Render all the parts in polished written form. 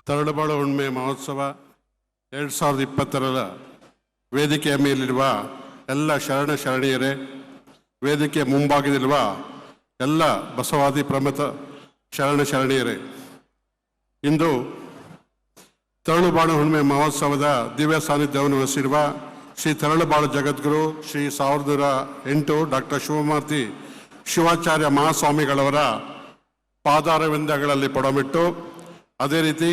ತರಳುಬಾಳು ಹುಣ್ಣಿಮೆ ಮಹೋತ್ಸವ 2020 ವೇದಿಕೆಯ ಮೇಲಿರುವ ಎಲ್ಲ ಶರಣ ಶರಣೀಯರೇ, ವೇದಿಕೆಯ ಮುಂಭಾಗದಲ್ಲಿರುವ ಎಲ್ಲ ಬಸವಾದಿ ಪ್ರಮುಖ ಶರಣ ಶರಣೀಯರೇ, ಇಂದು ತರಳುಬಾಳು ಹುಣ್ಣಿಮೆ ಮಹೋತ್ಸವದ ದಿವ್ಯ ಸಾನ್ನಿಧ್ಯವನ್ನು ವಹಿಸಿರುವ ಶ್ರೀ ತರಳುಬಾಳು ಜಗದ್ಗುರು ಶ್ರೀ 1008 ಡಾಕ್ಟರ್ ಶಿವಮೂರ್ತಿ ಶಿವಾಚಾರ್ಯ ಮಹಾಸ್ವಾಮಿಗಳವರ ಪಾದಾರವಿಂದಗಳಲ್ಲಿ ಪೊಡಮಿಟ್ಟು, ಅದೇ ರೀತಿ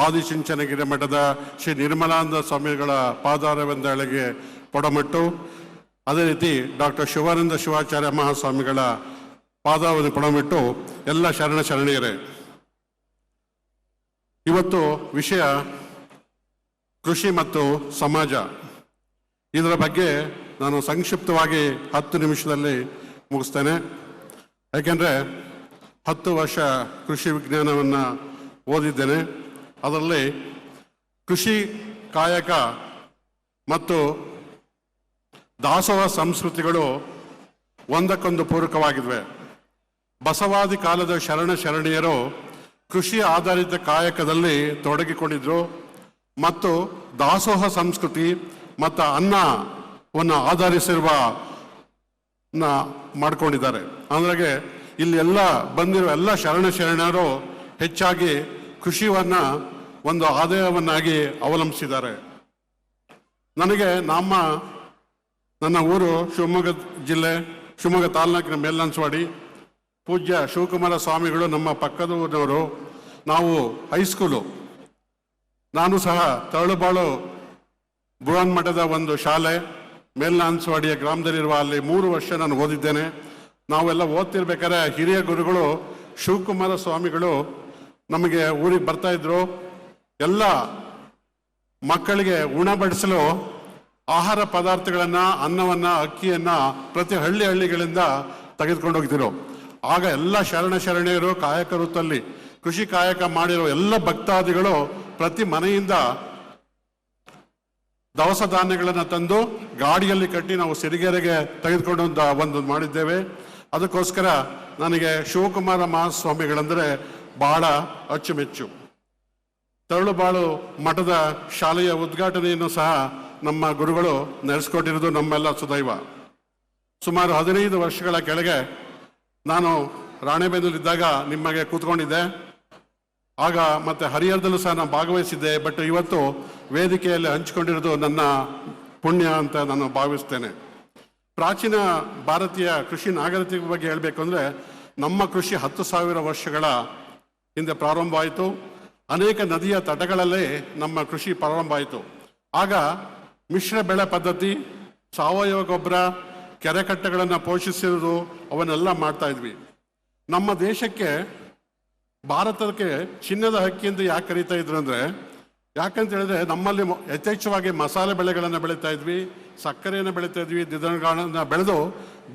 ಆದಿಚುಂಚನಗಿರಿ ಮಠದ ಶ್ರೀ ನಿರ್ಮಲಾನಂದ ಸ್ವಾಮಿಗಳ ಪಾದಾರವಿಂದಗಳಿಗೆ ಪೊಡಮಿಟ್ಟು, ಅದೇ ರೀತಿ ಡಾಕ್ಟರ್ ಶಿವಾನಂದ ಶಿವಾಚಾರ್ಯ ಮಹಾಸ್ವಾಮಿಗಳ ಪಾದವನ್ನು ಪೊಡಮಿಟ್ಟು ಎಲ್ಲ ಶರಣ ಶರಣೀಯರೇ, ಇವತ್ತು ವಿಷಯ ಕೃಷಿ ಮತ್ತು ಸಮಾಜ. ಇದರ ಬಗ್ಗೆ ನಾನು ಸಂಕ್ಷಿಪ್ತವಾಗಿ 10 ನಿಮಿಷದಲ್ಲಿ ಮುಗಿಸ್ತೇನೆ. ಯಾಕೆಂದರೆ 10 ವರ್ಷ ಕೃಷಿ ವಿಜ್ಞಾನವನ್ನು ಓದಿದ್ದೇನೆ. ಅದರಲ್ಲಿ ಕೃಷಿ ಕಾಯಕ ಮತ್ತು ದಾಸೋಹ ಸಂಸ್ಕೃತಿಗಳು ಒಂದಕ್ಕೊಂದು ಪೂರಕವಾಗಿವೆ. ಬಸವಾದಿ ಕಾಲದ ಶರಣ ಶರಣೀಯರು ಕೃಷಿ ಆಧಾರಿತ ಕಾಯಕದಲ್ಲಿ ತೊಡಗಿಕೊಂಡಿದ್ರು ಮತ್ತು ದಾಸೋಹ ಸಂಸ್ಕೃತಿ ಮತ್ತು ಅನ್ನವನ್ನು ಆಧರಿಸಿರುವ ಮಾಡ್ಕೊಂಡಿದ್ದಾರೆ. ಅಂದ್ರೆ ಇಲ್ಲಿ ಎಲ್ಲ ಬಂದಿರುವ ಎಲ್ಲ ಶರಣ ಶರಣರು ಹೆಚ್ಚಾಗಿ ಕೃಷಿಯನ್ನು ಒಂದು ಆದಾಯವನ್ನಾಗಿ ಅವಲಂಬಿಸಿದ್ದಾರೆ. ನನಗೆ ನನ್ನ ಊರು ಶಿವಮೊಗ್ಗ ಜಿಲ್ಲೆ, ಶಿವಮೊಗ್ಗ ತಾಲೂಕಿನ ಮೇಲ್ನಂಚವಾಡಿ. ಪೂಜ್ಯ ಶಿವಕುಮಾರ ಸ್ವಾಮಿಗಳು ನಮ್ಮ ಪಕ್ಕದ ಊರಿನವರು. ನಾವು ಹೈಸ್ಕೂಲು, ನಾನು ಸಹ ತರಳುಬಾಳು ಬೃಹನ್ ಮಠದ ಒಂದು ಶಾಲೆ ಮೇಲ್ನಂಚವಾಡಿಯ ಗ್ರಾಮದಲ್ಲಿರುವ ಅಲ್ಲಿ 3 ವರ್ಷ ನಾನು ಓದಿದ್ದೇನೆ. ನಾವೆಲ್ಲ ಓದ್ತಿರ್ಬೇಕಾದ್ರೆ ಹಿರಿಯ ಗುರುಗಳು ಶಿವಕುಮಾರ ಸ್ವಾಮಿಗಳು ನಮಗೆ ಊರಿಗೆ ಬರ್ತಾ ಇದ್ರು. ಎಲ್ಲ ಮಕ್ಕಳಿಗೆ ಉಣಬಡಿಸಲು ಆಹಾರ ಪದಾರ್ಥಗಳನ್ನು, ಅನ್ನವನ್ನು, ಅಕ್ಕಿಯನ್ನು ಪ್ರತಿ ಹಳ್ಳಿಗಳಿಂದ ತೆಗೆದುಕೊಂಡು ಹೋಗ್ತಿರು. ಆಗ ಎಲ್ಲ ಶರಣ ಶರಣೀಯರು ಕಾಯಕ ವೃತ್ತಲ್ಲಿ ಕೃಷಿ ಕಾಯಕ ಮಾಡಿರೋ ಎಲ್ಲ ಭಕ್ತಾದಿಗಳು ಪ್ರತಿ ಮನೆಯಿಂದ ದವಸ ಧಾನ್ಯಗಳನ್ನು ತಂದು ಗಾಡಿಯಲ್ಲಿ ಕಟ್ಟಿ ನಾವು ಸಿರಿಗೆರೆಗೆ ತೆಗೆದುಕೊಂಡು ಒಂದು ಮಾಡಿದ್ದೇವೆ. ಅದಕ್ಕೋಸ್ಕರ ನನಗೆ ಶಿವಕುಮಾರ ಮಹಾಸ್ವಾಮಿಗಳಂದರೆ ಬಹಳ ಅಚ್ಚುಮೆಚ್ಚು. ತರಳುಬಾಳು ಮಠದ ಶಾಲೆಯ ಉದ್ಘಾಟನೆಯನ್ನು ಸಹ ನಮ್ಮ ಗುರುಗಳು ನಡೆಸಿಕೊಟ್ಟಿರೋದು ನಮ್ಮೆಲ್ಲ ಸುದೈವ. ಸುಮಾರು 15 ವರ್ಷಗಳ ಕೆಳಗೆ ನಾನು ರಾಣೆಬೆನ್ನೂರಿದ್ದಾಗ ನಿಮಗೆ ಕೂತ್ಕೊಂಡಿದ್ದೆ. ಆಗ ಮತ್ತೆ ಹರಿಹರದಲ್ಲೂ ಸಹ ನಾನು ಭಾಗವಹಿಸಿದ್ದೆ. ಬಟ್ ಇವತ್ತು ವೇದಿಕೆಯಲ್ಲಿ ಹಂಚಿಕೊಂಡಿರೋದು ನನ್ನ ಪುಣ್ಯ ಅಂತ ನಾನು ಭಾವಿಸ್ತೇನೆ. ಪ್ರಾಚೀನ ಭಾರತೀಯ ಕೃಷಿ ನಾಗರಿಕತೆ ಬಗ್ಗೆ ಹೇಳಬೇಕು ಅಂದರೆ, ನಮ್ಮ ಕೃಷಿ 10,000 ವರ್ಷಗಳ ಹಿಂದೆ ಪ್ರಾರಂಭ ಆಯಿತು. ಅನೇಕ ನದಿಯ ತಟಗಳಲ್ಲೇ ನಮ್ಮ ಕೃಷಿ ಪ್ರಾರಂಭ ಆಯಿತು. ಆಗ ಮಿಶ್ರ ಬೆಳೆ ಪದ್ಧತಿ, ಸಾವಯವ ಗೊಬ್ಬರ, ಕೆರೆಕಟ್ಟೆಗಳನ್ನು ಪೋಷಿಸಿರೋದು ಅವನ್ನೆಲ್ಲ ಮಾಡ್ತಾ ಇದ್ವಿ. ನಮ್ಮ ದೇಶಕ್ಕೆ, ಭಾರತಕ್ಕೆ ಚಿನ್ನದ ಹಕ್ಕಿ ಎಂದು ಯಾಕೆ ಕರೀತಾ ಇದ್ರು ಅಂದರೆ, ಯಾಕಂತ ಹೇಳಿದ್ರೆ ನಮ್ಮಲ್ಲಿ ಯಥೇಚ್ಛವಾಗಿ ಮಸಾಲೆ ಬೆಳೆಗಳನ್ನು ಬೆಳೀತಾ ಇದ್ವಿ, ಸಕ್ಕರೆಯನ್ನು ಬೆಳೀತಾ ಇದ್ವಿ, ದ್ವಿದಳಗಳನ್ನು ಬೆಳೆದು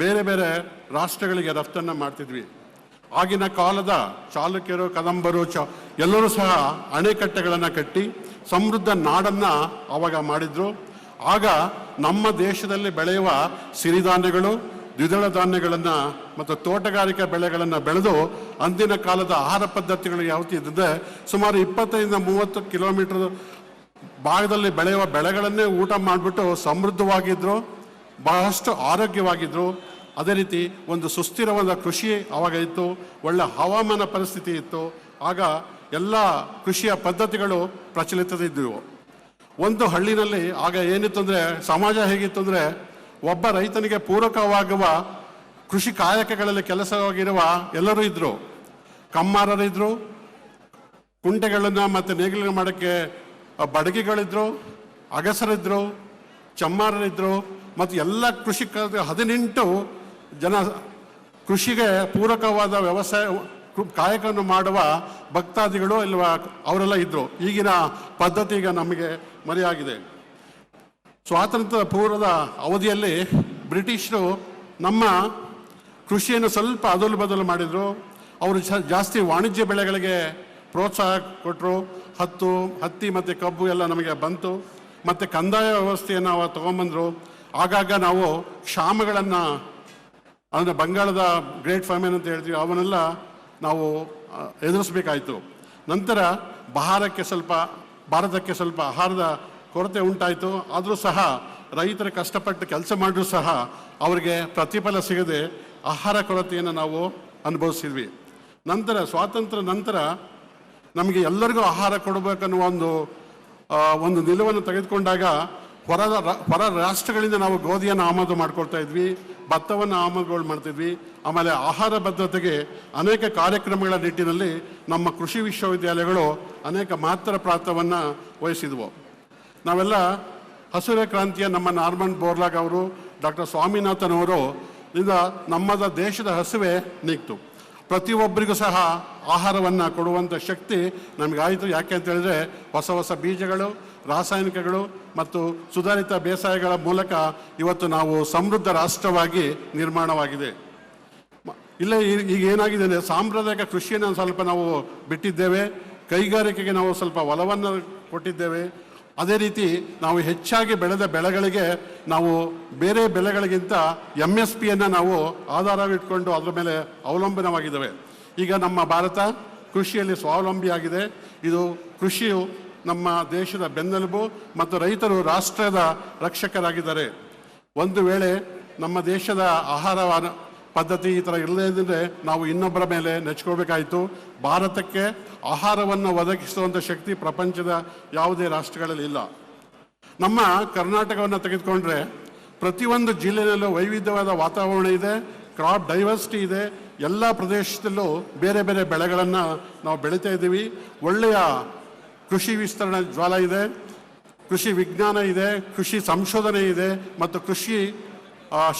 ಬೇರೆ ಬೇರೆ ರಾಷ್ಟ್ರಗಳಿಗೆ ರಫ್ತನ್ನು ಮಾಡ್ತಿದ್ವಿ. ಆಗಿನ ಕಾಲದ ಚಾಲುಕ್ಯರು, ಕದಂಬರು ಎಲ್ಲರೂ ಸಹ ಅಣೆಕಟ್ಟೆಗಳನ್ನು ಕಟ್ಟಿ ಸಮೃದ್ಧ ನಾಡನ್ನು ಆವಾಗ ಮಾಡಿದ್ರು. ಆಗ ನಮ್ಮ ದೇಶದಲ್ಲಿ ಬೆಳೆಯುವ ಸಿರಿಧಾನ್ಯಗಳು, ದ್ವಿದಳ ಧಾನ್ಯಗಳನ್ನು ಮತ್ತು ತೋಟಗಾರಿಕಾ ಬೆಳೆಗಳನ್ನು ಬೆಳೆದು ಅಂದಿನ ಕಾಲದ ಆಹಾರ ಪದ್ಧತಿಗಳು ಯಾವತ್ತಿದ್ದರೆ ಸುಮಾರು 25-30 ಕಿಲೋಮೀಟರ್ ಭಾಗದಲ್ಲಿ ಬೆಳೆಯುವ ಬೆಳೆಗಳನ್ನೇ ಊಟ ಮಾಡಿಬಿಟ್ಟು ಸಮೃದ್ಧವಾಗಿದ್ದರು, ಬಹಳಷ್ಟು ಆರೋಗ್ಯವಾಗಿದ್ದರು. ಅದೇ ರೀತಿ ಒಂದು ಸುಸ್ಥಿರವಾದ ಕೃಷಿ ಆವಾಗ ಇತ್ತು, ಒಳ್ಳೆ ಹವಾಮಾನ ಪರಿಸ್ಥಿತಿ ಇತ್ತು. ಆಗ ಎಲ್ಲ ಕೃಷಿಯ ಪದ್ಧತಿಗಳು ಪ್ರಚಲಿತದಿದ್ದವು. ಒಂದು ಹಳ್ಳಿನಲ್ಲಿ ಆಗ ಏನಿತ್ತು ಅಂದರೆ, ಸಮಾಜ ಹೇಗಿತ್ತು ಅಂದರೆ, ಒಬ್ಬ ರೈತನಿಗೆ ಪೂರಕವಾಗುವ ಕೃಷಿ ಕಾಯಕಗಳಲ್ಲಿ ಕೆಲಸವಾಗಿರುವ ಎಲ್ಲರೂ ಇದ್ದರು. ಕಮ್ಮಾರರಿದ್ದರು, ಕುಂಟೆಗಳನ್ನು ಮತ್ತು ನೇಗಿಲು ಮಾಡೋಕ್ಕೆ ಬಡಗಿಗಳಿದ್ದರು, ಅಗಸರಿದ್ದರು, ಚಮ್ಮಾರರಿದ್ದರು ಮತ್ತು ಎಲ್ಲ ಕೃಷಿ 18 ಜನ ಕೃಷಿಗೆ ಪೂರಕವಾದ ವ್ಯವಸಾಯ ಕಾಯಕವನ್ನು ಮಾಡುವ ಭಕ್ತಾದಿಗಳು ಇಲ್ವಾ ಅವರೆಲ್ಲ ಇದ್ದರು. ಈಗಿನ ಪದ್ಧತಿ ಈಗ ನಮಗೆ ಮರೆಯಾಗಿದೆ. ಸ್ವಾತಂತ್ರ್ಯ ಪೂರ್ವದ ಅವಧಿಯಲ್ಲಿ ಬ್ರಿಟಿಷರು ನಮ್ಮ ಕೃಷಿಯನ್ನು ಸ್ವಲ್ಪ ಅದಲು ಬದಲು ಮಾಡಿದರು. ಅವರು ಜಾಸ್ತಿ ವಾಣಿಜ್ಯ ಬೆಳೆಗಳಿಗೆ ಪ್ರೋತ್ಸಾಹ ಕೊಟ್ಟರು. ಹತ್ತಿ ಮತ್ತು ಕಬ್ಬು ಎಲ್ಲ ನಮಗೆ ಬಂತು. ಮತ್ತು ಕಂದಾಯ ವ್ಯವಸ್ಥೆಯನ್ನು ನಾವು ತೊಗೊಂಬಂದರು. ಆಗಾಗ ನಾವು ಕ್ಷಾಮಗಳನ್ನು, ಅಂದರೆ ಬಂಗಾಳದ ಗ್ರೇಟ್ ಫ್ಯಾಮಿನ್ ಅಂತ ಹೇಳ್ತೀವಿ, ಅವನ್ನೆಲ್ಲ ನಾವು ಎದುರಿಸಬೇಕಾಯಿತು. ನಂತರ ಭಾರತಕ್ಕೆ ಸ್ವಲ್ಪ ಆಹಾರದ ಕೊರತೆ ಉಂಟಾಯಿತು. ಆದರೂ ಸಹ ರೈತರು ಕಷ್ಟಪಟ್ಟು ಕೆಲಸ ಮಾಡಿದ್ರು ಸಹ ಅವರಿಗೆ ಪ್ರತಿಫಲ ಸಿಗದೆ ಆಹಾರ ಕೊರತೆಯನ್ನು ನಾವು ಅನುಭವಿಸಿದ್ವಿ. ನಂತರ ಸ್ವಾತಂತ್ರ್ಯ ನಂತರ ನಮಗೆ ಎಲ್ಲರಿಗೂ ಆಹಾರ ಕೊಡಬೇಕನ್ನುವ ಒಂದು ನಿಲುವನ್ನು ತೆಗೆದುಕೊಂಡಾಗ ಹೊರ ರಾಷ್ಟ್ರಗಳಿಂದ ನಾವು ಗೋಧಿಯನ್ನು ಆಮದು ಮಾಡ್ಕೊಳ್ತಾ ಇದ್ವಿ, ಭತ್ತವನ್ನು ಆಮದುಗಳು ಮಾಡ್ತಿದ್ವಿ. ಆಮೇಲೆ ಆಹಾರ ಭದ್ರತೆಗೆ ಅನೇಕ ಕಾರ್ಯಕ್ರಮಗಳ ನಿಟ್ಟಿನಲ್ಲಿ ನಮ್ಮ ಕೃಷಿ ವಿಶ್ವವಿದ್ಯಾಲಯಗಳು ಅನೇಕ ಮಹತ್ತರ ಪಾತ್ರವನ್ನು ವಹಿಸಿದ್ವು. ನಾವೆಲ್ಲ ಹಸಿರು ಕ್ರಾಂತಿಯ ನಮ್ಮ ನಾರ್ಮನ್ ಬೋರ್ಲಾಗ್ ಅವರು, ಡಾಕ್ಟರ್ ಸ್ವಾಮಿನಾಥನ್ ಅವರು ನಮ್ಮ ದೇಶದ ಹಸಿವೆ ನೀಗ್ತು. ಪ್ರತಿಯೊಬ್ಬರಿಗೂ ಸಹ ಆಹಾರವನ್ನು ಕೊಡುವಂಥ ಶಕ್ತಿ ನಮಗಾಯಿತು. ಯಾಕೆ ಅಂತ ಹೇಳಿದ್ರೆ ಹೊಸ ಬೀಜಗಳು, ರಾಸಾಯನಿಕಗಳು ಮತ್ತು ಸುಧಾರಿತ ಬೇಸಾಯಗಳ ಮೂಲಕ ಇವತ್ತು ನಾವು ಸಮೃದ್ಧ ರಾಷ್ಟ್ರವಾಗಿ ನಿರ್ಮಾಣವಾಗಿದೆ. ಇಲ್ಲೇ ಈಗ ಏನಾಗಿದೆ ಅಂದರೆ ಸಾಂಪ್ರದಾಯಿಕ ಕೃಷಿಯನ್ನು ಸ್ವಲ್ಪ ನಾವು ಬಿಟ್ಟಿದ್ದೇವೆ, ಕೈಗಾರಿಕೆಗೆ ನಾವು ಸ್ವಲ್ಪ ಒಲವನ್ನು ಕೊಟ್ಟಿದ್ದೇವೆ. ಅದೇ ರೀತಿ ನಾವು ಹೆಚ್ಚಾಗಿ ಬೆಳೆದ ಬೆಳೆಗಳಿಗೆ ನಾವು ಬೇರೆ ಬೆಳೆಗಳಿಗಿಂತ MSPಯನ್ನು ನಾವು ಆಧಾರವಿಟ್ಕೊಂಡು ಅದರ ಮೇಲೆ ಅವಲಂಬನವಾಗಿದ್ದೇವೆ. ಈಗ ನಮ್ಮ ಭಾರತ ಕೃಷಿಯಲ್ಲಿ ಸ್ವಾವಲಂಬಿಯಾಗಿದೆ. ಇದು ಕೃಷಿಯು ನಮ್ಮ ದೇಶದ ಬೆನ್ನೆಲುಬು ಮತ್ತು ರೈತರು ರಾಷ್ಟ್ರದ ರಕ್ಷಕರಾಗಿದ್ದಾರೆ. ಒಂದು ವೇಳೆ ನಮ್ಮ ದೇಶದ ಆಹಾರ ಪದ್ಧತಿ ಈ ಥರ ಇರದೇ ನಾವು ಇನ್ನೊಬ್ಬರ ಮೇಲೆ ನೆಚ್ಕೊಳ್ಬೇಕಾಯಿತು. ಭಾರತಕ್ಕೆ ಆಹಾರವನ್ನು ಒದಗಿಸುವಂಥ ಶಕ್ತಿ ಪ್ರಪಂಚದ ಯಾವುದೇ ರಾಷ್ಟ್ರಗಳಲ್ಲಿ ಇಲ್ಲ. ನಮ್ಮ ಕರ್ನಾಟಕವನ್ನು ತೆಗೆದುಕೊಂಡ್ರೆ ಪ್ರತಿಯೊಂದು ಜಿಲ್ಲೆಯಲ್ಲೂ ವೈವಿಧ್ಯವಾದ ವಾತಾವರಣ ಇದೆ, ಕ್ರಾಪ್ ಡೈವರ್ಸಿಟಿ ಇದೆ. ಎಲ್ಲ ಪ್ರದೇಶದಲ್ಲೂ ಬೇರೆ ಬೇರೆ ಬೆಳೆಗಳನ್ನು ನಾವು ಬೆಳೀತಾ ಇದ್ದೀವಿ. ಒಳ್ಳೆಯ ಕೃಷಿ ವಿಸ್ತರಣಾ ಜ್ವಾಲ ಇದೆ, ಕೃಷಿ ವಿಜ್ಞಾನ ಇದೆ, ಕೃಷಿ ಸಂಶೋಧನೆ ಇದೆ ಮತ್ತು ಕೃಷಿ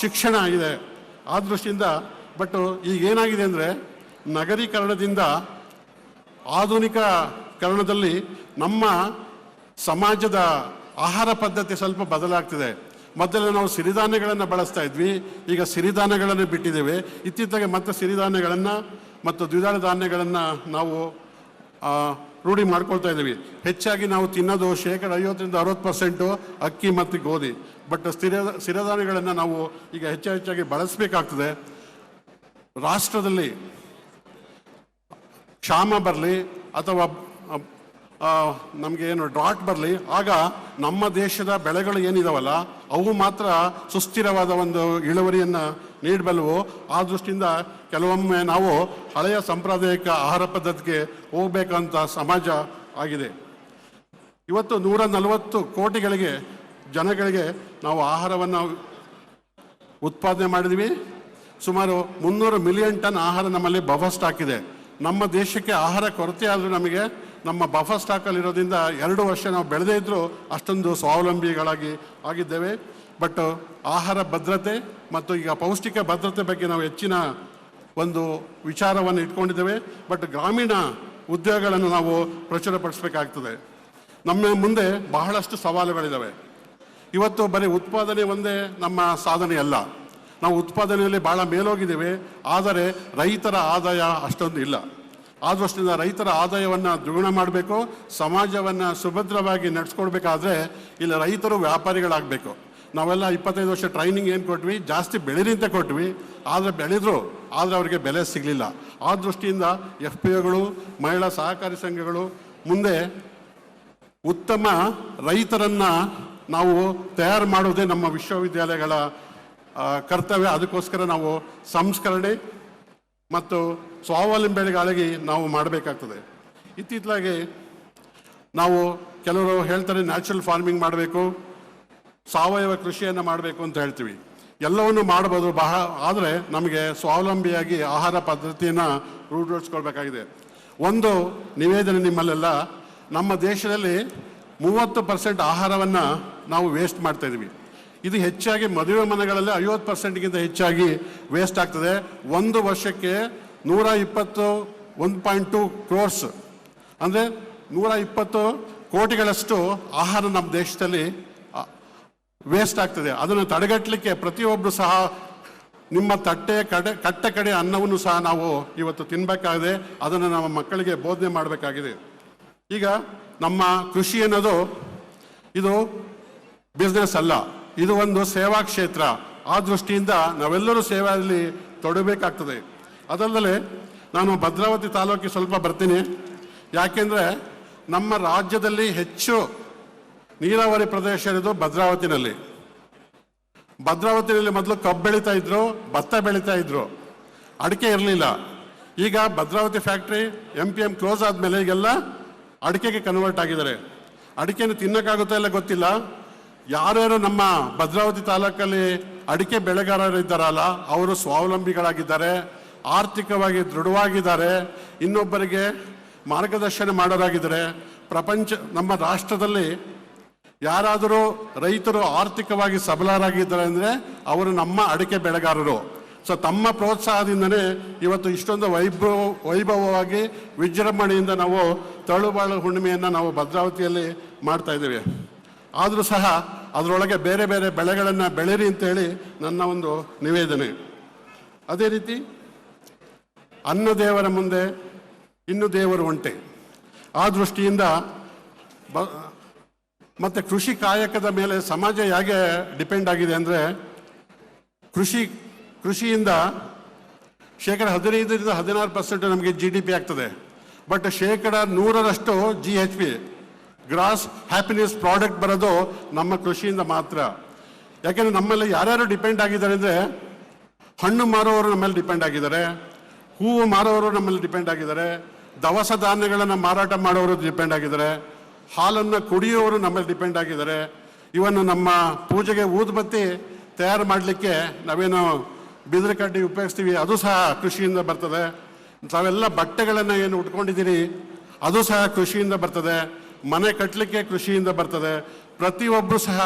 ಶಿಕ್ಷಣ ಇದೆ. ಆ ದೃಷ್ಟಿಯಿಂದ ಬಟ್ ಈಗ ಏನಾಗಿದೆ ಅಂದರೆ ನಗರೀಕರಣದಿಂದ ಆಧುನಿಕರಣದಲ್ಲಿ ನಮ್ಮ ಸಮಾಜದ ಆಹಾರ ಪದ್ಧತಿ ಸ್ವಲ್ಪ ಬದಲಾಗ್ತಿದೆ. ಮೊದಲು ನಾವು ಸಿರಿಧಾನ್ಯಗಳನ್ನು ಬಳಸ್ತಾ ಇದ್ವಿ, ಈಗ ಸಿರಿಧಾನ್ಯಗಳನ್ನು ಬಿಟ್ಟಿದ್ದೇವೆ. ಇತ್ತೀಚೆಗೆ ಮತ್ತೆ ಸಿರಿಧಾನ್ಯಗಳನ್ನು ಮತ್ತು ದ್ವಿದಳ ಧಾನ್ಯಗಳನ್ನು ನಾವು ರೂಢಿ ಮಾಡ್ಕೊಳ್ತಾ ಇದ್ದೀವಿ. ಹೆಚ್ಚಾಗಿ ನಾವು ತಿನ್ನೋದು 50-60% ಅಕ್ಕಿ ಮತ್ತು ಗೋಧಿ. ಬಟ್ ಸಿರಿಧಾನ್ಯಗಳನ್ನು ನಾವು ಈಗ ಹೆಚ್ಚಾಗಿ ಬಳಸಬೇಕಾಗ್ತದೆ. ರಾಷ್ಟ್ರದಲ್ಲಿ ಕ್ಷಾಮ ಬರಲಿ ಅಥವಾ ನಮಗೆ ಏನು ಡ್ರಾಟ್ ಬರಲಿ, ಆಗ ನಮ್ಮ ದೇಶದ ಬೆಳೆಗಳು ಏನಿದಾವಲ್ಲ ಅವು ಮಾತ್ರ ಸುಸ್ಥಿರವಾದ ಒಂದು ಇಳುವರಿಯನ್ನು ನೀಡಬಲ್ಲವು. ಆ ದೃಷ್ಟಿಯಿಂದ ಕೆಲವೊಮ್ಮೆ ನಾವು ಹಳೆಯ ಸಾಂಪ್ರದಾಯಿಕ ಆಹಾರ ಪದ್ಧತಿಗೆ ಹೋಗ್ಬೇಕಂತ ಸಮಾಜ ಆಗಿದೆ. ಇವತ್ತು 140 ಕೋಟಿಗಳಿಗೆ ಜನಗಳಿಗೆ ನಾವು ಆಹಾರವನ್ನು ಉತ್ಪಾದನೆ ಮಾಡಿದ್ವಿ. ಸುಮಾರು 300 ಮಿಲಿಯನ್ ಟನ್ ಆಹಾರ ನಮ್ಮಲ್ಲಿ ಬಫರ್ ಸ್ಟಾಕ್ ಇದೆ. ನಮ್ಮ ದೇಶಕ್ಕೆ ಆಹಾರ ಕೊರತೆ ಆದರೂ ನಮಗೆ ನಮ್ಮ ಬಫರ್ ಸ್ಟಾಕಲ್ಲಿರೋದ್ರಿಂದ 2 ವರ್ಷ ನಾವು ಬೆಳೆದೇ ಇದ್ದರೂ ಅಷ್ಟೊಂದು ಸ್ವಾವಲಂಬಿಗಳಾಗಿ ಆಗಿದ್ದೇವೆ. ಬಟ್ ಆಹಾರ ಭದ್ರತೆ ಮತ್ತು ಈಗ ಪೌಷ್ಟಿಕ ಭದ್ರತೆ ಬಗ್ಗೆ ನಾವು ಹೆಚ್ಚಿನ ಒಂದು ವಿಚಾರವನ್ನು ಇಟ್ಕೊಂಡಿದ್ದೇವೆ. ಬಟ್ ಗ್ರಾಮೀಣ ಉದ್ಯೋಗಗಳನ್ನು ನಾವು ಪ್ರಚುರಪಡಿಸಬೇಕಾಗ್ತದೆ. ನಮ್ಮ ಮುಂದೆ ಬಹಳಷ್ಟು ಸವಾಲುಗಳಿದ್ದಾವೆ. ಇವತ್ತು ಬರೀ ಉತ್ಪಾದನೆ ಒಂದೇ ನಮ್ಮ ಸಾಧನೆ ಅಲ್ಲ. ನಾವು ಉತ್ಪಾದನೆಯಲ್ಲಿ ಭಾಳ ಮೇಲೋಗಿದ್ದೇವೆ, ಆದರೆ ರೈತರ ಆದಾಯ ಅಷ್ಟೊಂದು ಇಲ್ಲ. ಆ ದೃಷ್ಟಿಯಿಂದ ರೈತರ ಆದಾಯವನ್ನು ದ್ವಿಗುಣ ಮಾಡಬೇಕು. ಸಮಾಜವನ್ನು ಸುಭದ್ರವಾಗಿ ನಡೆಸ್ಕೊಡ್ಬೇಕಾದ್ರೆ ಇಲ್ಲಿ ರೈತರು ವ್ಯಾಪಾರಿಗಳಾಗಬೇಕು. ನಾವೆಲ್ಲ 25 ವರ್ಷ ಟ್ರೈನಿಂಗ್ ಏನು ಕೊಟ್ವಿ, ಜಾಸ್ತಿ ಬೆಳೀರಿ ಕೊಟ್ವಿ, ಆದರೆ ಬೆಳೆದ್ರು, ಆದರೆ ಅವರಿಗೆ ಬೆಲೆ ಸಿಗಲಿಲ್ಲ. ಆ ದೃಷ್ಟಿಯಿಂದ FPOಗಳು, ಮಹಿಳಾ ಸಹಕಾರಿ ಸಂಘಗಳು ಮುಂದೆ ಉತ್ತಮ ರೈತರನ್ನು ನಾವು ತಯಾರು ಮಾಡುವುದೇ ನಮ್ಮ ವಿಶ್ವವಿದ್ಯಾಲಯಗಳ ಕರ್ತವ್ಯ. ಅದಕ್ಕೋಸ್ಕರ ನಾವು ಸಂಸ್ಕರಣೆ ಮತ್ತು ಸ್ವಾವಲಂಬಿಗಳಾಗಿ ನಾವು ಮಾಡಬೇಕಾಗ್ತದೆ. ಇತ್ತೀಚೆಗೆ ನಾವು ಕೆಲವರು ಹೇಳ್ತಾರೆ ನ್ಯಾಚುರಲ್ ಫಾರ್ಮಿಂಗ್ ಮಾಡಬೇಕು, ಸಾವಯವ ಕೃಷಿಯನ್ನು ಮಾಡಬೇಕು ಅಂತ ಹೇಳ್ತೀವಿ. ಎಲ್ಲವನ್ನು ಮಾಡ್ಬೋದು ಆದರೆ ನಮಗೆ ಸ್ವಾವಲಂಬಿಯಾಗಿ ಆಹಾರ ಪದ್ಧತಿಯನ್ನು ರೂಢಿಸ್ಕೊಳ್ಬೇಕಾಗಿದೆ. ಒಂದು ನಿವೇದನೆ ನಿಮ್ಮಲ್ಲೆಲ್ಲ, ನಮ್ಮ ದೇಶದಲ್ಲಿ 30% ಆಹಾರವನ್ನು ನಾವು ವೇಸ್ಟ್ ಮಾಡ್ತಾ ಇದ್ದೀವಿ. ಇದು ಹೆಚ್ಚಾಗಿ ಮದುವೆ ಮನೆಗಳಲ್ಲಿ 50%ಗಿಂತ ಹೆಚ್ಚಾಗಿ ವೇಸ್ಟ್ ಆಗ್ತದೆ. ಒಂದು ವರ್ಷಕ್ಕೆ 120 ಕ್ರೋರ್ಸ್ ಅಂದರೆ 120 ಕೋಟಿಗಳಷ್ಟು ಆಹಾರ ನಮ್ಮ ದೇಶದಲ್ಲಿ ವೇಸ್ಟ್ ಆಗ್ತದೆ. ಅದನ್ನು ತಡೆಗಟ್ಟಲಿಕ್ಕೆ ಪ್ರತಿಯೊಬ್ಬರು ಸಹ ನಿಮ್ಮ ಕಟ್ಟ ಕಡೆ ಅನ್ನವನ್ನು ಸಹ ನಾವು ಇವತ್ತು ತಿನ್ನಬೇಕಾಗಿದೆ. ಅದನ್ನು ನಮ್ಮ ಮಕ್ಕಳಿಗೆ ಬೋಧನೆ ಮಾಡಬೇಕಾಗಿದೆ. ಈಗ ನಮ್ಮ ಕೃಷಿ ಅನ್ನೋದು ಇದು ಬಿಸ್ನೆಸ್ ಅಲ್ಲ, ಇದು ಒಂದು ಸೇವಾ ಕ್ಷೇತ್ರ. ಆ ದೃಷ್ಟಿಯಿಂದ ನಾವೆಲ್ಲರೂ ಸೇವೆಯಲ್ಲಿ ತೊಡಬೇಕಾಗ್ತದೆ. ಅದಲ್ಲದೆ ನಾನು ಭದ್ರಾವತಿ ತಾಲೂಕಿಗೆ ಸ್ವಲ್ಪ ಬರ್ತೀನಿ. ಯಾಕೆಂದರೆ ನಮ್ಮ ರಾಜ್ಯದಲ್ಲಿ ಹೆಚ್ಚು ನೀರಾವರಿ ಪ್ರದೇಶ ಇರೋದು ಭದ್ರಾವತಿನಲ್ಲಿ. ಭದ್ರಾವತಿಯಲ್ಲಿ ಮೊದಲು ಕಬ್ಬು ಬೆಳೀತಾ ಇದ್ರು, ಭತ್ತ ಬೆಳೀತಾ ಇದ್ರು, ಅಡಿಕೆ ಇರಲಿಲ್ಲ. ಈಗ ಭದ್ರಾವತಿ ಫ್ಯಾಕ್ಟ್ರಿ MPM ಕ್ಲೋಸ್ ಆದಮೇಲೆ ಈಗೆಲ್ಲ ಅಡಿಕೆಗೆ ಕನ್ವರ್ಟ್ ಆಗಿದ್ದಾರೆ. ಅಡಿಕೆನ ತಿನ್ನಕ್ಕಾಗುತ್ತಾ ಇಲ್ಲ ಗೊತ್ತಿಲ್ಲ. ಯಾರ್ಯಾರು ನಮ್ಮ ಭದ್ರಾವತಿ ತಾಲೂಕಲ್ಲಿ ಅಡಿಕೆ ಬೆಳೆಗಾರರು ಇದ್ದಾರಲ್ಲ, ಅವರು ಸ್ವಾವಲಂಬಿಗಳಾಗಿದ್ದಾರೆ, ಆರ್ಥಿಕವಾಗಿ ದೃಢವಾಗಿದ್ದಾರೆ, ಇನ್ನೊಬ್ಬರಿಗೆ ಮಾರ್ಗದರ್ಶನ ಮಾಡೋರಾಗಿದ್ದಾರೆ. ನಮ್ಮ ರಾಷ್ಟ್ರದಲ್ಲಿ ಯಾರಾದರೂ ರೈತರು ಆರ್ಥಿಕವಾಗಿ ಸಬಲರಾಗಿದ್ದಾರೆ ಅಂದರೆ ಅವರು ನಮ್ಮ ಅಡಿಕೆ ಬೆಳೆಗಾರರು. ಸೊ ತಮ್ಮ ಪ್ರೋತ್ಸಾಹದಿಂದನೇ ಇವತ್ತು ಇಷ್ಟೊಂದು ವೈಭವವಾಗಿ ವಿಜೃಂಭಣೆಯಿಂದ ನಾವು ತಳುಬಾಳು ಹುಣ್ಣಿಮೆಯನ್ನು ನಾವು ಭದ್ರಾವತಿಯಲ್ಲಿ ಮಾಡ್ತಾ ಇದ್ದೇವೆ. ಆದರೂ ಸಹ ಅದರೊಳಗೆ ಬೇರೆ ಬೇರೆ ಬೆಳೆಗಳನ್ನು ಬೆಳೀರಿ ಅಂತೇಳಿ ನನ್ನ ಒಂದು ನಿವೇದನೆ. ಅದೇ ರೀತಿ ಅನ್ನ ದೇವರ ಮುಂದೆ ಇನ್ನು ದೇವರು ಒಂಟೆ, ಆ ದೃಷ್ಟಿಯಿಂದ ಮತ್ತು ಕೃಷಿ ಕಾಯಕದ ಮೇಲೆ ಸಮಾಜ ಹೇಗೆ ಡಿಪೆಂಡ್ ಆಗಿದೆ ಅಂದರೆ, ಕೃಷಿಯಿಂದ ಶೇಕಡ 15-16% ನಮಗೆ GDP ಆಗ್ತದೆ. ಬಟ್ ಶೇಕಡ 100ರಷ್ಟು GHP ಗ್ರಾಸ್ ಹ್ಯಾಪಿನೆಸ್ ಪ್ರಾಡಕ್ಟ್ ಬರೋದು ನಮ್ಮ ಕೃಷಿಯಿಂದ ಮಾತ್ರ. ಯಾಕೆಂದರೆ ನಮ್ಮಲ್ಲಿ ಯಾರ್ಯಾರು ಡಿಪೆಂಡ್ ಆಗಿದ್ದಾರೆ ಅಂದರೆ, ಹಣ್ಣು ಮಾರೋರು ನಮ್ಮಲ್ಲಿ ಡಿಪೆಂಡ್ ಆಗಿದ್ದಾರೆ, ಹೂವು ಮಾರೋರು ನಮ್ಮಲ್ಲಿ ಡಿಪೆಂಡ್ ಆಗಿದ್ದಾರೆ, ದವಸ ಧಾನ್ಯಗಳನ್ನು ಮಾರಾಟ ಮಾಡೋರು ಡಿಪೆಂಡ್ ಆಗಿದ್ದಾರೆ, ಹಾಲನ್ನು ಕುಡಿಯೋರು ನಮ್ಮಲ್ಲಿ ಡಿಪೆಂಡ್ ಆಗಿದ್ದಾರೆ. ಇವನ್ನು ನಮ್ಮ ಪೂಜೆಗೆ ಊದುಬತ್ತಿ ತಯಾರು ಮಾಡಲಿಕ್ಕೆ ನಾವೇನು ಬಿದಿರು ಕಡ್ಡಿ ಉಪಯೋಗಿಸ್ತೀವಿ, ಅದು ಸಹ ಕೃಷಿಯಿಂದ ಬರ್ತದೆ. ತಾವೆಲ್ಲ ಬಟ್ಟೆಗಳನ್ನು ಏನು ಉಟ್ಕೊಂಡಿದ್ದೀರಿ ಅದು ಸಹ ಕೃಷಿಯಿಂದ ಬರ್ತದೆ. ಮನೆ ಕಟ್ಟಲಿಕ್ಕೆ ಕೃಷಿಯಿಂದ ಬರ್ತದೆ. ಪ್ರತಿಯೊಬ್ಬರು ಸಹ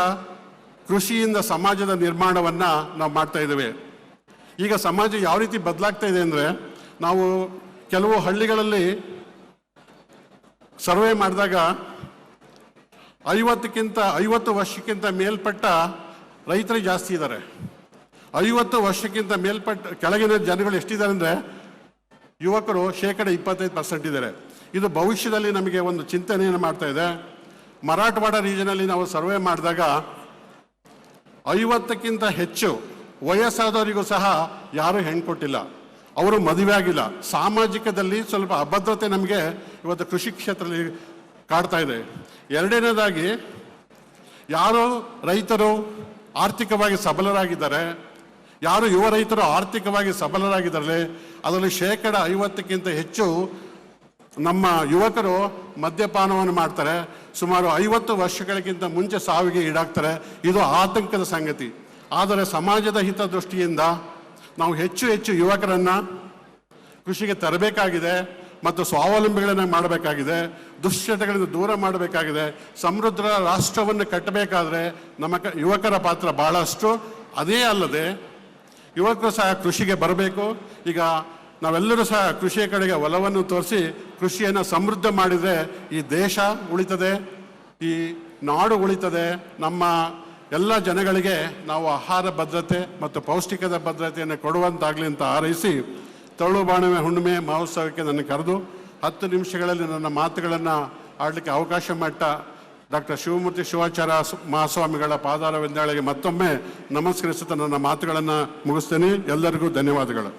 ಕೃಷಿಯಿಂದ ಸಮಾಜದ ನಿರ್ಮಾಣವನ್ನು ನಾವು ಮಾಡ್ತಾ ಇದ್ದೇವೆ. ಈಗ ಸಮಾಜ ಯಾವ ರೀತಿ ಬದಲಾಗ್ತಾ ಇದೆ ಅಂದರೆ, ನಾವು ಕೆಲವು ಹಳ್ಳಿಗಳಲ್ಲಿ ಸರ್ವೆ ಮಾಡಿದಾಗ 50 ವರ್ಷಕ್ಕಿಂತ ಮೇಲ್ಪಟ್ಟ ರೈತರು ಜಾಸ್ತಿ ಇದ್ದಾರೆ. 50 ವರ್ಷಕ್ಕಿಂತ ಮೇಲ್ಪಟ್ಟ ಕೆಳಗಿನ ಜನಗಳು ಎಷ್ಟಿದ್ದಾರೆ ಅಂದರೆ, ಯುವಕರು ಶೇಕಡ 25% ಇದ್ದಾರೆ. ಇದು ಭವಿಷ್ಯದಲ್ಲಿ ನಮಗೆ ಒಂದು ಚಿಂತನೆಯನ್ನು ಮಾಡ್ತಾ ಇದೆ. ಮರಾಠವಾಡ ರೀಜನಲ್ಲಿ ನಾವು ಸರ್ವೆ ಮಾಡಿದಾಗ 50ಕ್ಕಿಂತ ಹೆಚ್ಚು ವಯಸ್ಸಾದವರಿಗೂ ಸಹ ಯಾರೂ ಹೆಣ್ಣು ಕೊಟ್ಟಿಲ್ಲ, ಅವರು ಮದುವೆ ಆಗಿಲ್ಲ. ಸಾಮಾಜಿಕದಲ್ಲಿ ಸ್ವಲ್ಪ ಅಭದ್ರತೆ ನಮಗೆ ಇವತ್ತು ಕೃಷಿ ಕ್ಷೇತ್ರದಲ್ಲಿ ಕಾಡ್ತಾ ಇದೆ. ಎರಡನೇದಾಗಿ, ಯಾರು ರೈತರು ಆರ್ಥಿಕವಾಗಿ ಸಬಲರಾಗಿದ್ದಾರೆ, ಯಾರು ಯುವ ರೈತರು ಆರ್ಥಿಕವಾಗಿ ಸಬಲರಾಗಿದ್ದಾರೆ, ಅದರಲ್ಲಿ ಶೇಕಡ 50ಕ್ಕಿಂತ ಹೆಚ್ಚು ನಮ್ಮ ಯುವಕರು ಮದ್ಯಪಾನವನ್ನು ಮಾಡ್ತಾರೆ. ಸುಮಾರು 50 ವರ್ಷಗಳಿಗಿಂತ ಮುಂಚೆ ಸಾವಿಗೆ ಈಡಾಗ್ತಾರೆ. ಇದು ಆತಂಕದ ಸಂಗತಿ. ಆದರೆ ಸಮಾಜದ ಹಿತದೃಷ್ಟಿಯಿಂದ ನಾವು ಹೆಚ್ಚು ಯುವಕರನ್ನು ಕೃಷಿಗೆ ತರಬೇಕಾಗಿದೆ ಮತ್ತು ಸ್ವಾವಲಂಬಿಗಳನ್ನು ಮಾಡಬೇಕಾಗಿದೆ. ದುಶ್ಚಟಗಳಿಂದ ದೂರ ಮಾಡಬೇಕಾಗಿದೆ. ಸಮೃದ್ಧ ರಾಷ್ಟ್ರವನ್ನು ಕಟ್ಟಬೇಕಾದ್ರೆ ನಮ್ಮ ಯುವಕರ ಪಾತ್ರ ಭಾಳಷ್ಟು. ಅದೇ ಅಲ್ಲದೆ ಯುವಕರು ಸಹ ಕೃಷಿಗೆ ಬರಬೇಕು. ಈಗ ನಾವೆಲ್ಲರೂ ಸಹ ಕೃಷಿಯ ಕಡೆಗೆ ಒಲವನ್ನು ತೋರಿಸಿ ಕೃಷಿಯನ್ನು ಸಮೃದ್ಧ ಮಾಡಿದರೆ ಈ ದೇಶ ಉಳಿತದೆ, ಈ ನಾಡು ಉಳಿತದೆ. ನಮ್ಮ ಎಲ್ಲ ಜನಗಳಿಗೆ ನಾವು ಆಹಾರ ಭದ್ರತೆ ಮತ್ತು ಪೌಷ್ಟಿಕದ ಭದ್ರತೆಯನ್ನು ಕೊಡುವಂತಾಗಲಿ ಅಂತ ಹಾರೈಸಿ, ತಳುಬಾಣುವೆ ಹುಣ್ಣಿಮೆ ಮಹೋತ್ಸವಕ್ಕೆ ನನ್ನ ಕರೆದು 10 ನಿಮಿಷಗಳಲ್ಲಿ ನನ್ನ ಮಾತುಗಳನ್ನು ಆಡಲಿಕ್ಕೆ ಅವಕಾಶ ಮಾಡಿದ ಡಾಕ್ಟರ್ ಶಿವಮೂರ್ತಿ ಶಿವಾಚಾರ್ಯ ಮಹಾಸ್ವಾಮಿಗಳ ಪಾದಾರ ವಂದನೆಗಳಿಗೆ ಮತ್ತೊಮ್ಮೆ ನಮಸ್ಕರಿಸುತ್ತಾ ನನ್ನ ಮಾತುಗಳನ್ನು ಮುಗಿಸ್ತೇನೆ. ಎಲ್ಲರಿಗೂ ಧನ್ಯವಾದಗಳು.